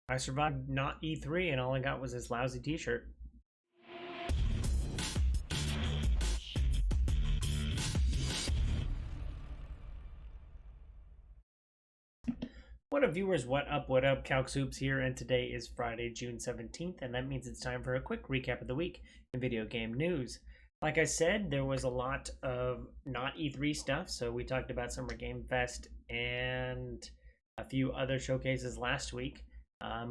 I survived not E3 and all I got was this lousy t-shirt. What up, viewers? What up? What up? Calc Soups here, and today is Friday, June 17th, and that means it's time for a quick recap of the week in video game news. Like I said, there was a lot of not E3 stuff, so we talked about Summer Game Fest and a few other showcases last week,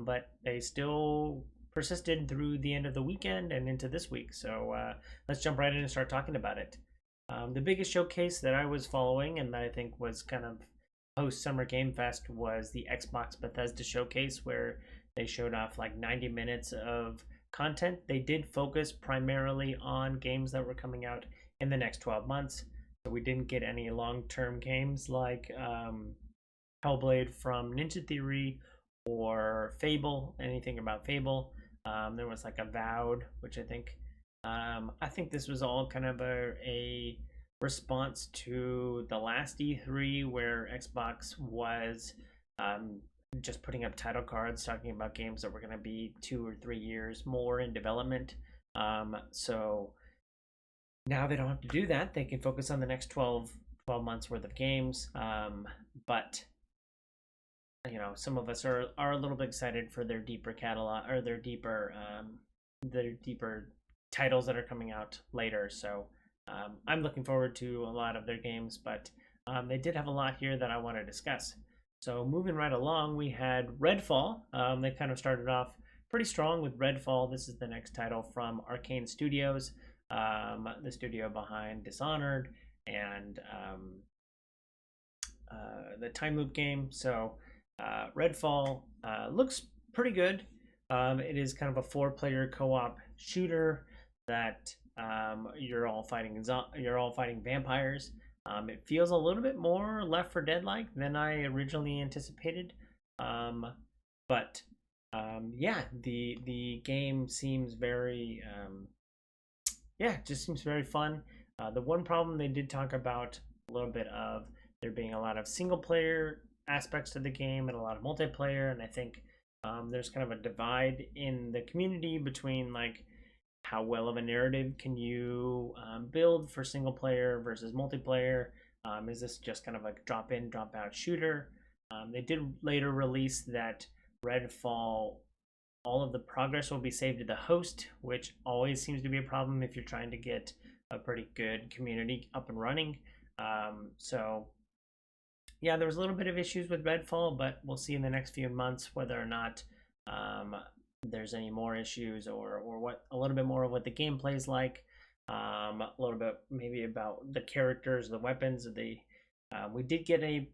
but they still persisted through the end of the weekend and into this week, so let's jump right in and start talking about it. The biggest showcase that I was following and that I think was kind of post Summer Game Fest was the Xbox Bethesda showcase, where they showed off like 90 minutes of content. They did focus primarily on games that were coming out in the next 12 months. So we didn't get any long term games like Hellblade from Ninja Theory or Fable, anything about Fable. There was like Avowed, which I think this was all kind of a response to the last E3, where Xbox was just putting up title cards talking about games that were going to be 2 or 3 years more in development. So now they don't have to do that. They can focus on the next 12 months worth of games. But you know, some of us are a little bit excited for their deeper catalog, or their deeper titles that are coming out later. So I'm looking forward to a lot of their games, but they did have a lot here that I want to discuss. So moving right along, we had Redfall. They kind of started off pretty strong with Redfall. This is the next title from Arcane Studios, the studio behind Dishonored and the Time Loop game. So Redfall looks pretty good. It is kind of a 4-player co-op shooter that you're all fighting vampires. It feels a little bit more Left 4 Dead like than I originally anticipated. But yeah, the game seems very just seems very fun. The one problem they did talk about a little bit of there being a lot of single player aspects to the game and a lot of multiplayer, and I think there's kind of a divide in the community between like how well of a narrative can you build for single player versus multiplayer. Is this just kind of like drop in drop out shooter? They did later release that Redfall, all of the progress will be saved to the host, which always seems to be a problem if you're trying to get a pretty good community up and running. So yeah, there was a little bit of issues with Redfall, but we'll see in the next few months whether or not there's any more issues, or what a little bit more of what the gameplay is like. A little bit maybe about the characters, the weapons. We did get a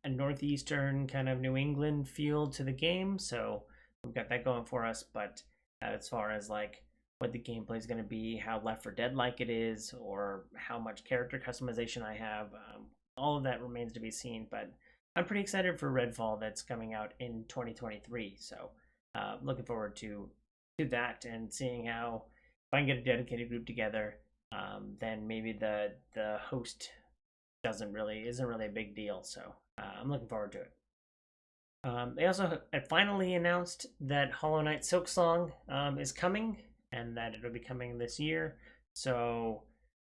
northeastern kind of New England feel to the game, so we've got that going for us. But as far as like what the gameplay is going to be, how Left 4 Dead like it is, or how much character customization I have, all of that remains to be seen. But I'm pretty excited for Redfall that's coming out in 2023. So looking forward to that and seeing how, if I can get a dedicated group together, then maybe the host isn't really a big deal. So I'm looking forward to it. They also finally announced that Hollow Knight Silksong is coming, and that it'll be coming this year. So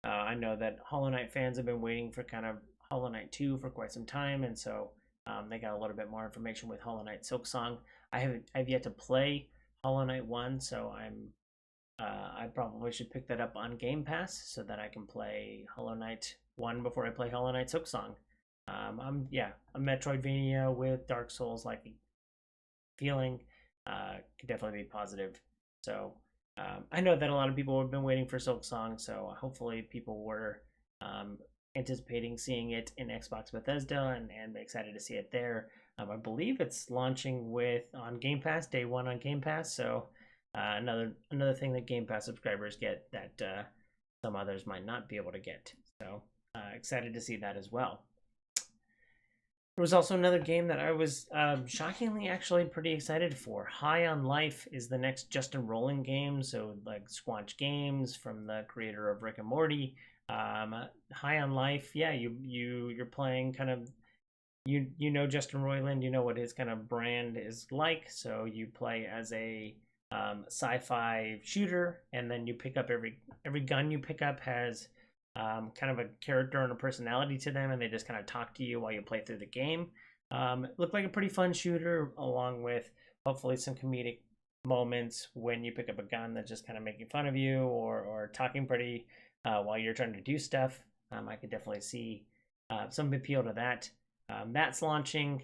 I know that Hollow Knight fans have been waiting for kind of Hollow Knight 2 for quite some time, and so they got a little bit more information with Hollow Knight Silksong. I've yet to play Hollow Knight 1, so I probably should pick that up on Game Pass so that I can play Hollow Knight 1 before I play Hollow Knight Silksong. A Metroidvania with Dark Souls like feeling could definitely be positive. So I know that a lot of people have been waiting for Silksong, so hopefully people were anticipating seeing it in Xbox Bethesda and excited to see it there. I believe it's launching on Game Pass, day one on Game Pass. So another thing that Game Pass subscribers get that some others might not be able to get. So excited to see that as well. There was also another game that I was shockingly actually pretty excited for. High on Life is the next Justin Roiland game. So like Squanch Games, from the creator of Rick and Morty. High on Life, yeah, you're playing kind of you know Justin Roiland, you know what his kind of brand is like. So you play as a sci-fi shooter, and then you pick up every gun you pick up has kind of a character and a personality to them, and they just kind of talk to you while you play through the game. It looked like a pretty fun shooter, along with hopefully some comedic moments when you pick up a gun that's just kind of making fun of you or talking pretty while you're trying to do stuff. I could definitely see some appeal to that. That's launching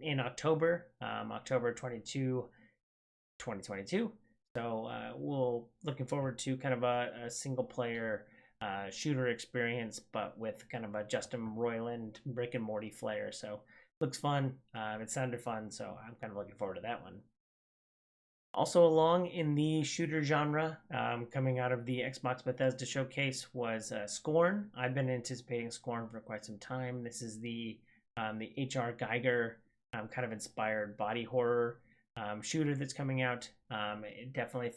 in October, October 22, 2022. So we'll looking forward to kind of a single player shooter experience, but with kind of a Justin Roiland Rick and Morty flair. So looks fun. It sounded fun, so I'm kind of looking forward to that one. Also along in the shooter genre, coming out of the Xbox Bethesda showcase was Scorn. I've been anticipating Scorn for quite some time. This is the H.R. Geiger kind of inspired body horror shooter that's coming out. It definitely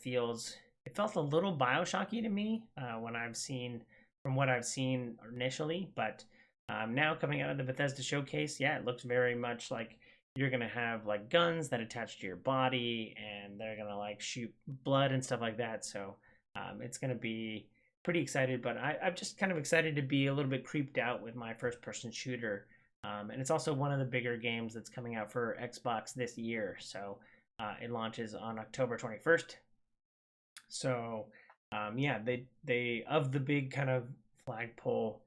felt a little Bioshocky to me from what I've seen initially, but now coming out of the Bethesda showcase, yeah, it looks very much like you're gonna have like guns that attach to your body, and they're gonna like shoot blood and stuff like that. So it's gonna be pretty excited, but I'm just kind of excited to be a little bit creeped out with my first-person shooter. And it's also one of the bigger games that's coming out for Xbox this year. So it launches on October 21st. So yeah, they of the big kind of flagpole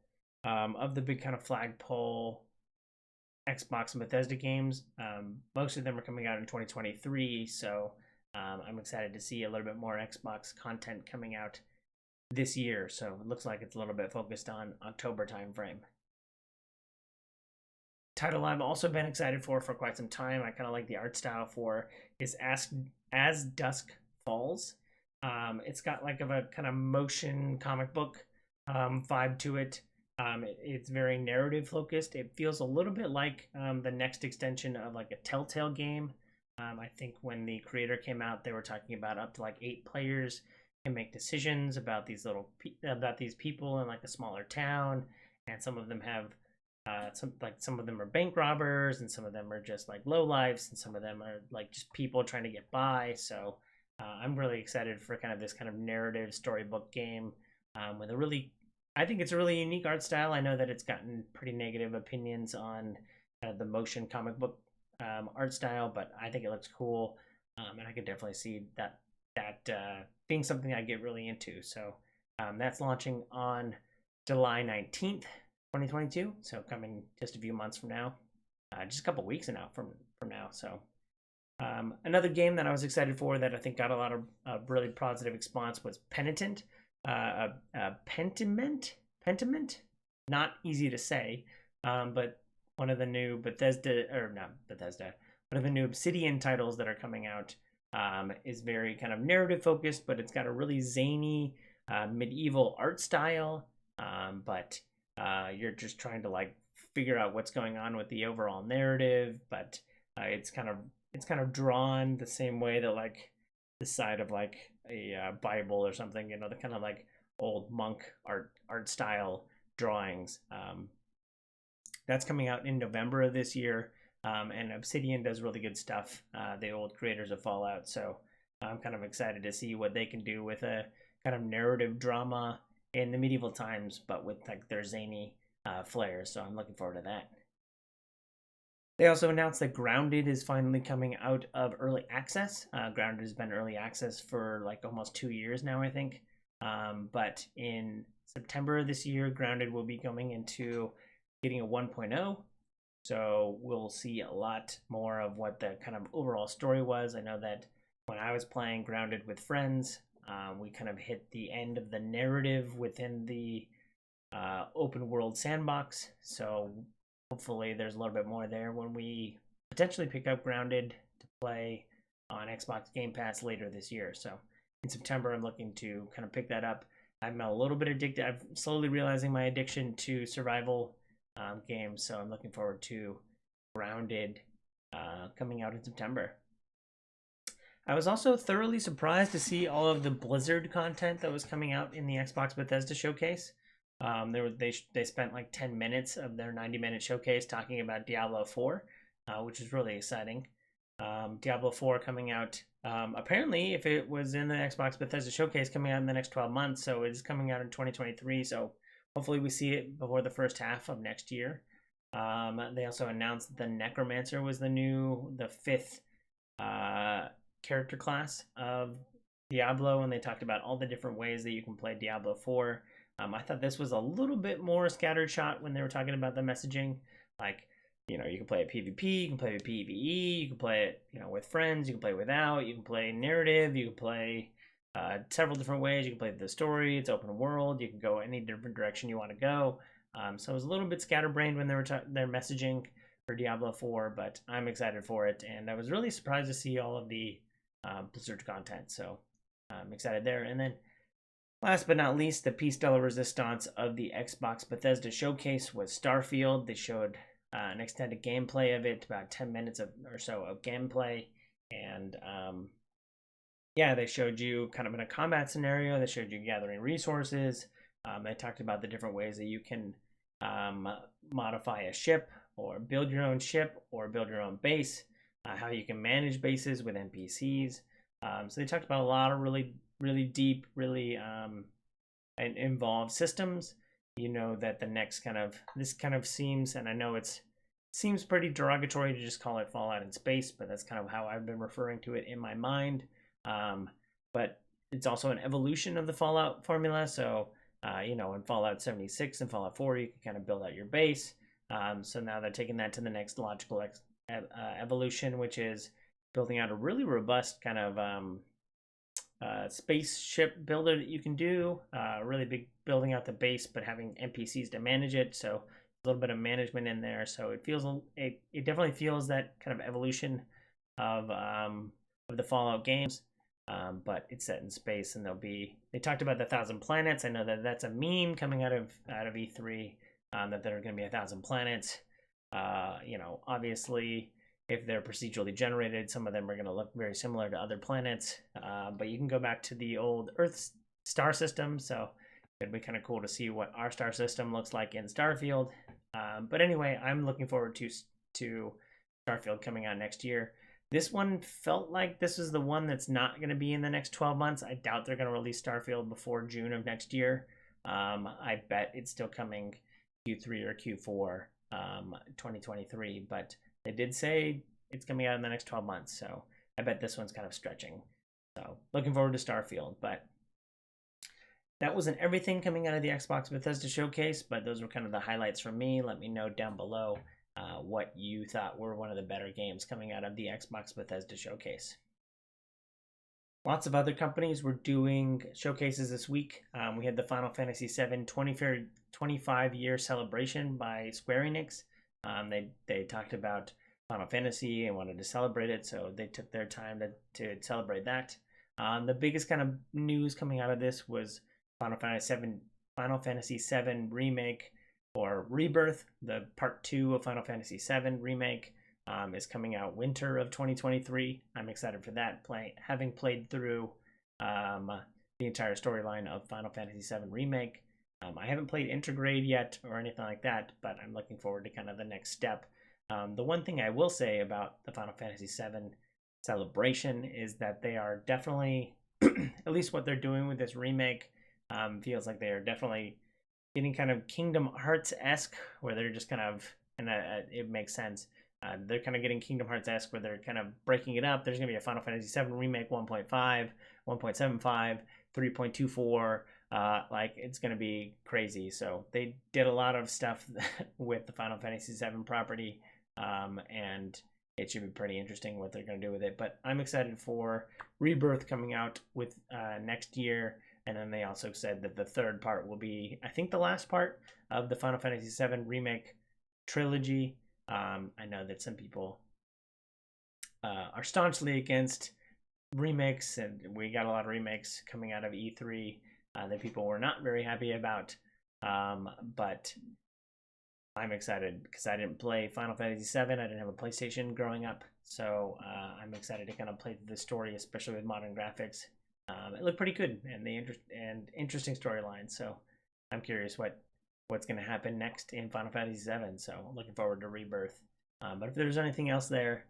Xbox and Bethesda games, most of them are coming out in 2023. So I'm excited to see a little bit more Xbox content coming out this year. So it looks like it's a little bit focused on October timeframe. Title I've also been excited for quite some time. I kind of like the art style for is As Dusk Falls. It's got like a kind of motion comic book vibe to it. It's very narrative focused. It feels a little bit like the next extension of like a Telltale game. I think when the creator came out, they were talking about up to like 8 players can make decisions about these people in like a smaller town, and some of them have some of them are bank robbers, and some of them are just like low lives, and some of them are like just people trying to get by. So I'm really excited for kind of this kind of narrative storybook game with I think it's a really unique art style. I know that it's gotten pretty negative opinions on the motion comic book art style, but I think it looks cool, and I could definitely see that being something I get really into. So that's launching on July 19th. 2022, so coming just a few months from now, just a couple weeks now from now. So another game that I was excited for that I think got a lot of really positive response was Pentiment. Pentiment, not easy to say, but one of the new one of the new Obsidian titles that are coming out is very kind of narrative focused, but it's got a really zany medieval art style, but you're just trying to like figure out what's going on with the overall narrative, but it's kind of drawn the same way that like the side of like a Bible or something, the kind of like old monk art style drawings. That's coming out in November of this year, and Obsidian does really good stuff. The old creators of Fallout, so I'm kind of excited to see what they can do with a kind of narrative drama in the medieval times, but with like their zany flair. So I'm looking forward to that. They also announced that Grounded is finally coming out of early access. Grounded has been early access for like almost 2 years now, I think. But in September of this year, Grounded will be going into getting a 1.0. So we'll see a lot more of what the kind of overall story was. I know that when I was playing Grounded with friends, we kind of hit the end of the narrative within the open world sandbox. So hopefully there's a little bit more there when we potentially pick up Grounded to play on Xbox Game Pass later this year. So in September, I'm looking to kind of pick that up. I'm a little bit addicted. I'm slowly realizing my addiction to survival games. So I'm looking forward to Grounded coming out in September. I was also thoroughly surprised to see all of the Blizzard content that was coming out in the Xbox Bethesda showcase. They spent like 10 minutes of their 90-minute showcase talking about Diablo 4, which is really exciting. Diablo 4 coming out. Apparently, if it was in the Xbox Bethesda showcase, coming out in the next 12 months, so it's coming out in 2023. So hopefully we see it before the first half of next year. They also announced that the Necromancer was the fifth character class of Diablo, and they talked about all the different ways that you can play Diablo 4. I thought this was a little bit more scattershot when they were talking about the messaging. Like, you can play it PvP, you can play it PvE, you can play it, with friends, you can play it without, you can play narrative, you can play several different ways. You can play the story, it's open world, you can go any different direction you want to go. So it was a little bit scatterbrained when they were their messaging for Diablo 4, but I'm excited for it, and I was really surprised to see all of the Blizzard content, so I'm excited there. And then last but not least, the piece de la resistance of the Xbox Bethesda showcase was Starfield. They showed an extended gameplay of it, about 10 minutes or so of gameplay, and yeah, they showed you kind of in a combat scenario. They showed you gathering resources. They talked about the different ways that you can modify a ship, or build your own ship, or build your own base, how you can manage bases with NPCs. So they talked about a lot of really, really deep, really involved systems. That this kind of seems, and I know it seems pretty derogatory to just call it Fallout in space, but that's kind of how I've been referring to it in my mind. But it's also an evolution of the Fallout formula. So, in Fallout 76 and Fallout 4, you can kind of build out your base. So now they're taking that to the next logical evolution, which is building out a really robust kind of spaceship builder that you can do. Really big building out the base, but having NPCs to manage it. So a little bit of management in there. So it definitely feels that kind of evolution of the Fallout games. But it's set in space, and they talked about the 1,000 planets. I know that that's a meme coming out of E3, that there are going to be 1,000 planets. Obviously, if they're procedurally generated, some of them are going to look very similar to other planets. But you can go back to the old Earth star system, so it'd be kind of cool to see what our star system looks like in Starfield. But anyway, I'm looking forward to Starfield coming out next year. This one felt like this is the one that's not going to be in the next 12 months. I doubt they're going to release Starfield before June of next year. I bet it's still coming Q3 or Q4 2023, but they did say it's coming out in the next 12 months, so I bet this one's kind of stretching. So looking forward to Starfield. But that wasn't everything coming out of the Xbox Bethesda showcase, but those were kind of the highlights from me. Let me know down below what you thought were one of the better games coming out of the Xbox Bethesda showcase. Lots of other companies were doing showcases this week. We had the Final Fantasy VII 25-year celebration by Square Enix. They talked about Final Fantasy and wanted to celebrate it, so they took their time to celebrate that. The biggest kind of news coming out of this was Final Fantasy VII Remake, or Rebirth, the part 2 of Final Fantasy VII Remake, is coming out winter of 2023. I'm excited for that. Having played through the entire storyline of Final Fantasy VII Remake. I haven't played Intergrade yet or anything like that, but I'm looking forward to kind of the next step. The one thing I will say about the Final Fantasy VII celebration is that they are definitely, at least what they're doing with this remake, feels like they are definitely getting kind of Kingdom Hearts-esque, where they're just kind of, and it makes sense, they're kind of getting Kingdom Hearts-esque, where they're kind of breaking it up. There's going to be a Final Fantasy VII Remake 1.5, 1.75, 3.24, like it's going to be crazy. So they did a lot of stuff with the Final Fantasy VII property, and it should be pretty interesting what they're going to do with it. But I'm excited for Rebirth coming out with next year. And then they also said that the third part will be, I think, the last part of the Final Fantasy VII Remake trilogy. I know that some people are staunchly against remakes, and we got a lot of remakes coming out of E3 that people were not very happy about. But I'm excited because I didn't play Final Fantasy VII. I didn't have a PlayStation growing up, so I'm excited to kind of play the story, especially with modern graphics. It looked pretty good, and interesting storyline. So I'm curious what what's going to happen next in Final Fantasy VII. So looking forward to Rebirth. But if there's anything else there,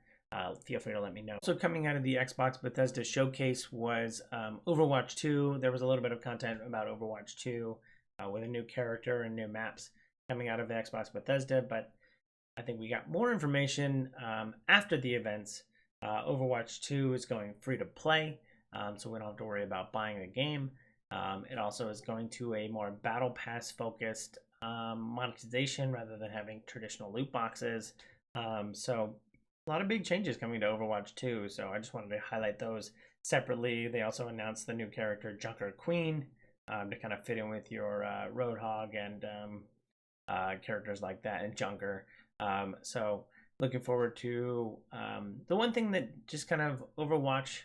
feel free to let me know. So coming out of the Xbox Bethesda showcase was Overwatch 2. There was a little bit of content about Overwatch 2 with a new character and new maps coming out of the Xbox Bethesda, but I think we got more information after the events. Overwatch 2 is going free to play, so we don't have to worry about buying the game. It also is going to a more battle pass focused monetization rather than having traditional loot boxes. So a lot of big changes coming to Overwatch 2, so I just wanted to highlight those separately. They also announced the new character Junker Queen to kind of fit in with your Roadhog and characters like that, and Junker. So looking forward to the one thing that just kind of Overwatch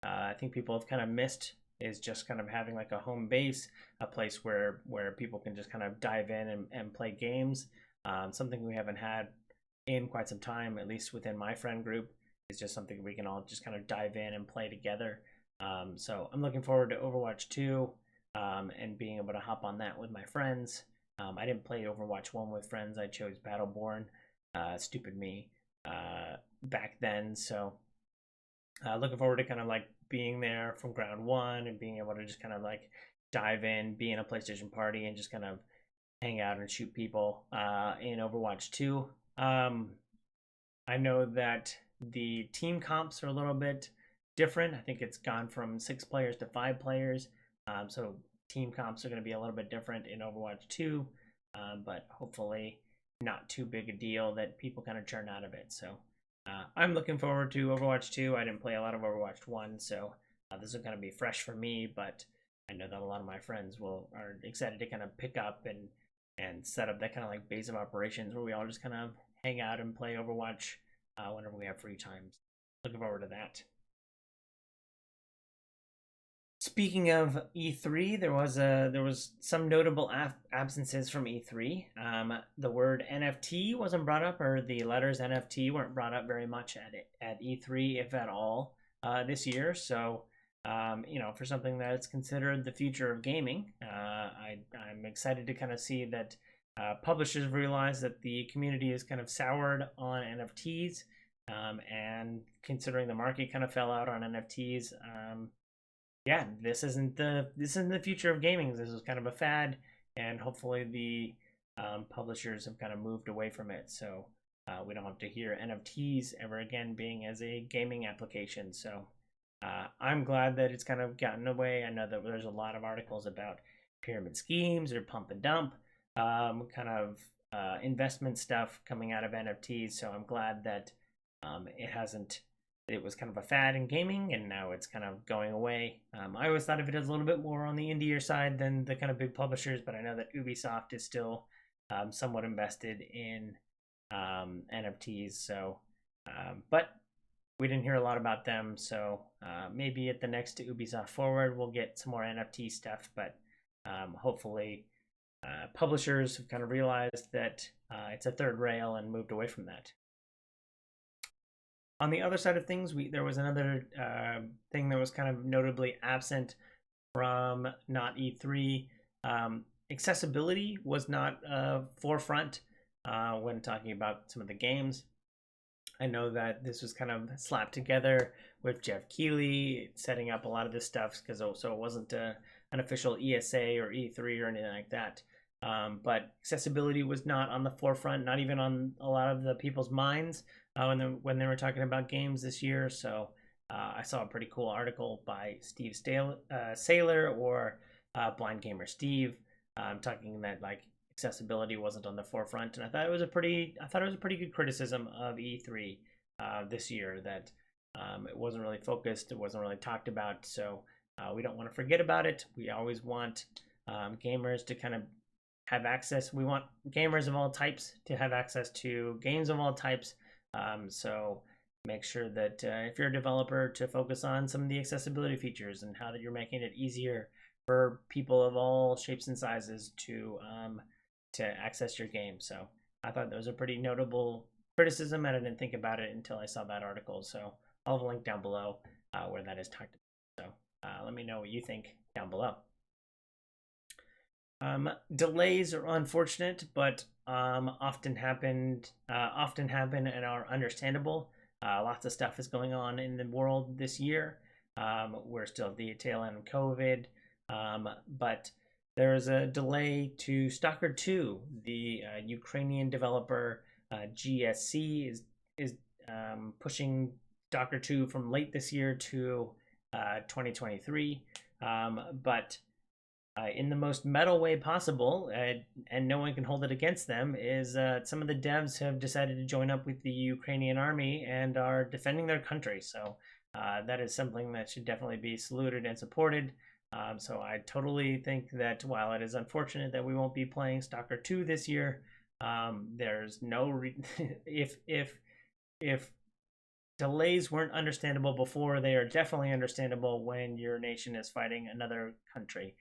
I think people have kind of missed is just kind of having like a home base, a place where people can just kind of dive in and play games. Something we haven't had in quite some time, at least within my friend group. Is just something we can all just kind of dive in and play together. So I'm looking forward to Overwatch 2 and being able to hop on that with my friends. I didn't play Overwatch 1 with friends. I chose Battleborn. Stupid me back then. So looking forward to kind of like being there from ground one and being able to just kind of like dive in, be in a PlayStation party, and just kind of hang out and shoot people in Overwatch 2. I know that the team comps are a little bit different. I think it's gone from 6 players to 5 players. So team comps are going to be a little bit different in Overwatch 2, but hopefully not too big a deal that people kind of churn out of it. So I'm looking forward to Overwatch 2. I didn't play a lot of Overwatch 1, so this is going to be fresh for me, but I know that a lot of my friends are excited to kind of pick up and set up that kind of like base of operations where we all just kind of hang out and play Overwatch whenever we have free times. Looking forward to that. Speaking of E3, there was some notable absences from E3. The word NFT wasn't brought up, or the letters NFT weren't brought up very much at E3, if at all, this year. So, for something that's considered the future of gaming, I'm excited to kind of see that publishers realize that the community is kind of soured on NFTs, and considering the market kind of fell out on NFTs. Yeah, this isn't the future of gaming. This is kind of a fad, and hopefully the publishers have kind of moved away from it, so we don't have to hear NFTs ever again being as a gaming application. So I'm glad that it's kind of gotten away. I know that there's a lot of articles about pyramid schemes or pump and dump kind of investment stuff coming out of NFTs. So I'm glad that it was kind of a fad in gaming, and now it's kind of going away. I always thought of it as a little bit more on the indie side than the kind of big publishers, but I know that Ubisoft is still somewhat invested in NFTs. So, but we didn't hear a lot about them. So maybe at the next Ubisoft Forward, we'll get some more NFT stuff. But hopefully, publishers have kind of realized that it's a third rail and moved away from that. On the other side of things, there was another thing that was kind of notably absent from not E3. Accessibility was not forefront when talking about some of the games. I know that this was kind of slapped together with Jeff Keighley setting up a lot of this stuff, because so it wasn't an official ESA or E3 or anything like that. But accessibility was not on the forefront, not even on a lot of the people's minds when they were talking about games this year. So I saw a pretty cool article by Steve Saylor or Blind Gamer Steve talking that like accessibility wasn't on the forefront, and I thought it was a pretty good criticism of E3 this year, that it wasn't really focused, it wasn't really talked about. So we don't want to forget about it. We always want gamers to kind of have access. We want gamers of all types to have access to games of all types. So make sure that if you're a developer, to focus on some of the accessibility features and how that you're making it easier for people of all shapes and sizes to access your game. So I thought that was a pretty notable criticism, and I didn't think about it until I saw that article. So I'll have a link down below where that is talked about. So let me know what you think down below. Delays are unfortunate, but often happen and are understandable. Lots of stuff is going on in the world this year. We're still at the tail end of COVID, but there is a delay to Stalker 2. The Ukrainian developer GSC is pushing Stalker 2 from late this year to 2023, but in the most metal way possible, and no one can hold it against them, is some of the devs have decided to join up with the Ukrainian army and are defending their country. So that is something that should definitely be saluted and supported. So I totally think that while it is unfortunate that we won't be playing Stalker 2 this year, there's no if delays weren't understandable before, they are definitely understandable when your nation is fighting another country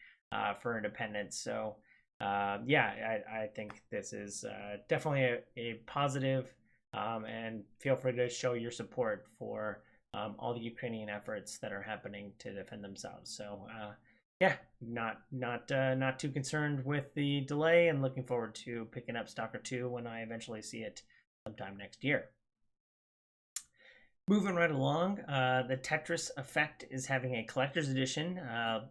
for independence. So yeah, I think this is definitely a positive, and feel free to show your support for all the Ukrainian efforts that are happening to defend themselves. So yeah, not too concerned with the delay, and looking forward to picking up Stalker 2 when I eventually see it sometime next year. Moving right along, the Tetris Effect is having a collector's edition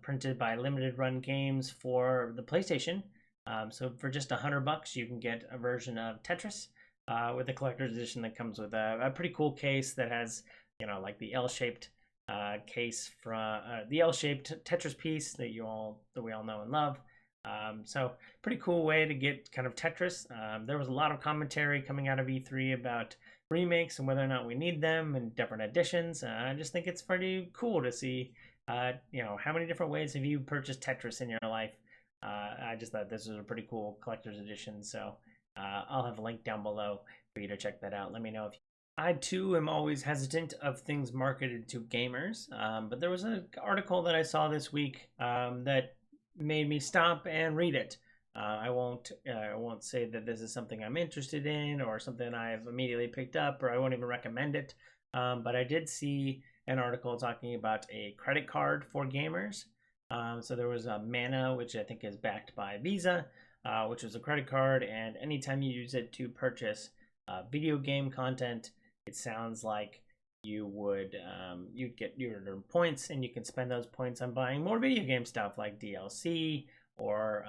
printed by Limited Run Games for the PlayStation. So for just $100, you can get a version of Tetris with a collector's edition that comes with a pretty cool case that has, like the L-shaped case from the L-shaped Tetris piece that we all know and love. So pretty cool way to get kind of Tetris. There was a lot of commentary coming out of E3 about remakes and whether or not we need them and different editions. I just think it's pretty cool to see, how many different ways have you purchased Tetris in your life. I just thought this was a pretty cool collector's edition. So I'll have a link down below for you to check that out. Let me know if I too am always hesitant of things marketed to gamers. But there was an article that I saw this week that made me stop and read it. I won't say that this is something I'm interested in or something I've immediately picked up, or I won't even recommend it. But I did see an article talking about a credit card for gamers. So there was a Mana, which I think is backed by Visa, which was a credit card, and anytime you use it to purchase video game content, it sounds like you'd earn points, and you can spend those points on buying more video game stuff like DLC or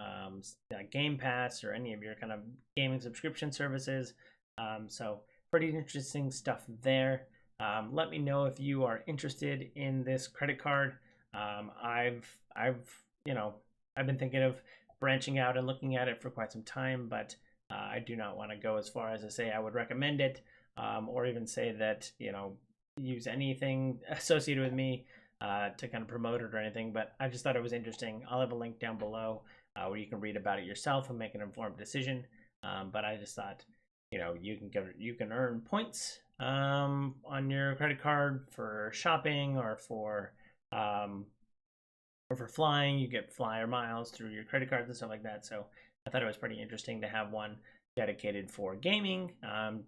Game Pass or any of your kind of gaming subscription services. So pretty interesting stuff there. Let me know if you are interested in this credit card. I've been thinking of branching out and looking at it for quite some time, but I do not want to go as far as to say I would recommend it, or even say that use anything associated with me to kind of promote it or anything. But I just thought it was interesting. I'll have a link down below where you can read about it yourself and make an informed decision. But I just thought, you can earn points on your credit card for shopping or for flying. You get flyer miles through your credit cards and stuff like that. So I thought it was pretty interesting to have one dedicated for gaming,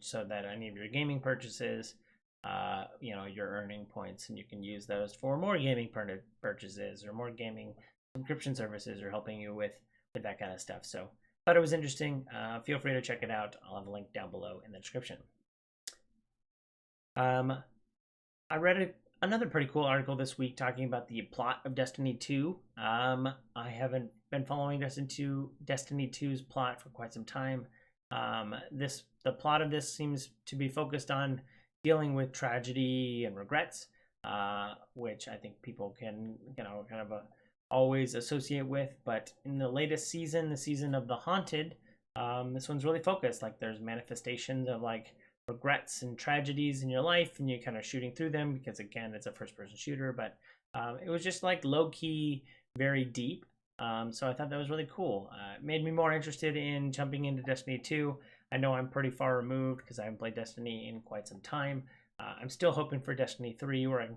so that any of your gaming purchases, you're earning points, and you can use those for more gaming purchases or more gaming subscription services, or helping you with that kind of stuff. So thought it was interesting. Feel free to check it out. I'll have a link down below in the description. I read another pretty cool article this week talking about the plot of Destiny 2. I haven't been following Destiny 2's plot for quite some time. The plot of this seems to be focused on dealing with tragedy and regrets, which I think people can, always associate with. But in the latest season, the season of the Haunted, this one's really focused. Like, there's manifestations of like regrets and tragedies in your life, and you're kind of shooting through them because, again, it's a first-person shooter. But it was just like low-key, very deep. So I thought that was really cool. It made me more interested in jumping into Destiny 2. I know I'm pretty far removed because I haven't played Destiny in quite some time. I'm still hoping for Destiny 3, where I can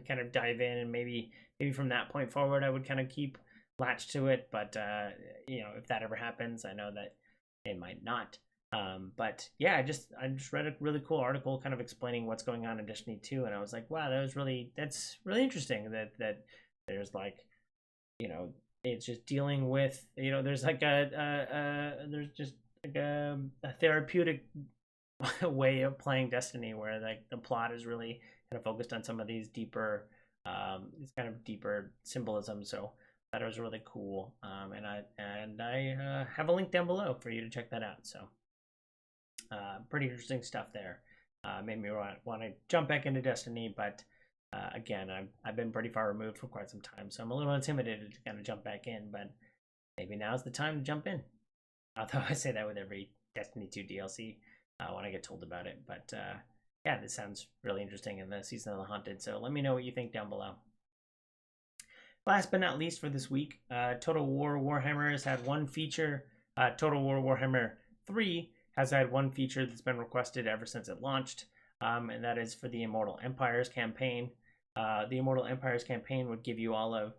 kind of dive in, and maybe from that point forward I would kind of keep latched to it. But if that ever happens, I know that it might not. But yeah, I just read a really cool article kind of explaining what's going on in Destiny 2, and I was like, wow, that's really interesting that there's like, it's just dealing with, there's like there's just like a therapeutic way of playing Destiny where like the plot is really kind of focused on some of these deeper symbolism. So that was really cool. And I have a link down below for you to check that out. So pretty interesting stuff there. Made me want to jump back into Destiny, but again, I've been pretty far removed for quite some time, so I'm a little intimidated to kind of jump back in. But maybe now's the time to jump in. Although I say that with every Destiny 2 DLC when I get told about it. But yeah, this sounds really interesting in the Season of the Haunted. So let me know what you think down below. Last but not least for this week, Total War Warhammer has had one feature. Total War Warhammer 3 has had one feature that's been requested ever since it launched, and that is for the Immortal Empires campaign. The Immortal Empires campaign would give you all of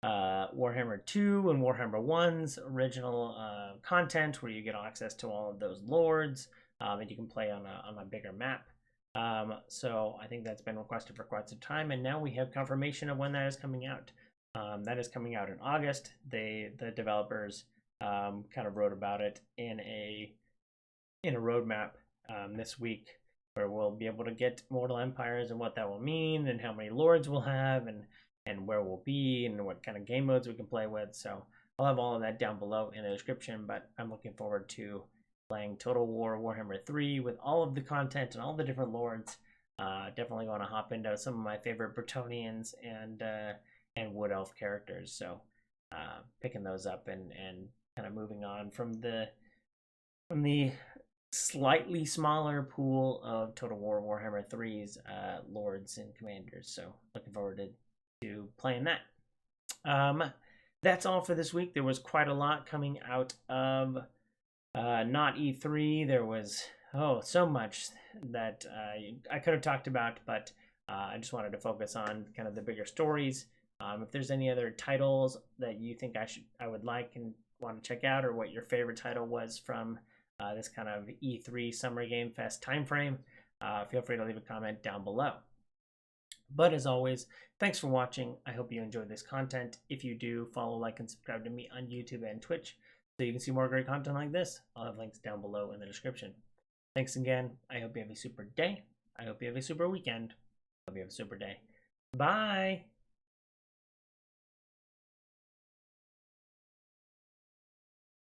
Warhammer 2 and Warhammer 1's original content, where you get access to all of those lords, and you can play on a bigger map. So I think that's been requested for quite some time, and now we have confirmation of when that is coming out. That is coming out in August. The developers kind of wrote about it in a roadmap this week, where we'll be able to get Mortal Empires and what that will mean, and how many lords we'll have, and where we'll be, and what kind of game modes we can play with. So I'll have all of that down below in the description, but I'm looking forward to playing Total War Warhammer 3 with all of the content and all the different lords. Definitely want to hop into some of my favorite Bretonnians and Wood Elf characters. So picking those up and kind of moving on from the slightly smaller pool of Total War Warhammer 3's lords and commanders. So looking forward to playing that. That's all for this week. There was quite a lot coming out of not E3. There was so much that I could have talked about, but I just wanted to focus on kind of the bigger stories. If there's any other titles that you think I would like and want to check out, or what your favorite title was from this kind of E3 Summer Game Fest timeframe, feel free to leave a comment down below. But as always, thanks for watching. I hope you enjoyed this content. If you do, follow, like, and subscribe to me on YouTube and Twitch so you can see more great content like this. I'll have links down below in the description. Thanks again. I hope you have a super day. I hope you have a super weekend. I hope you have a super day. Bye!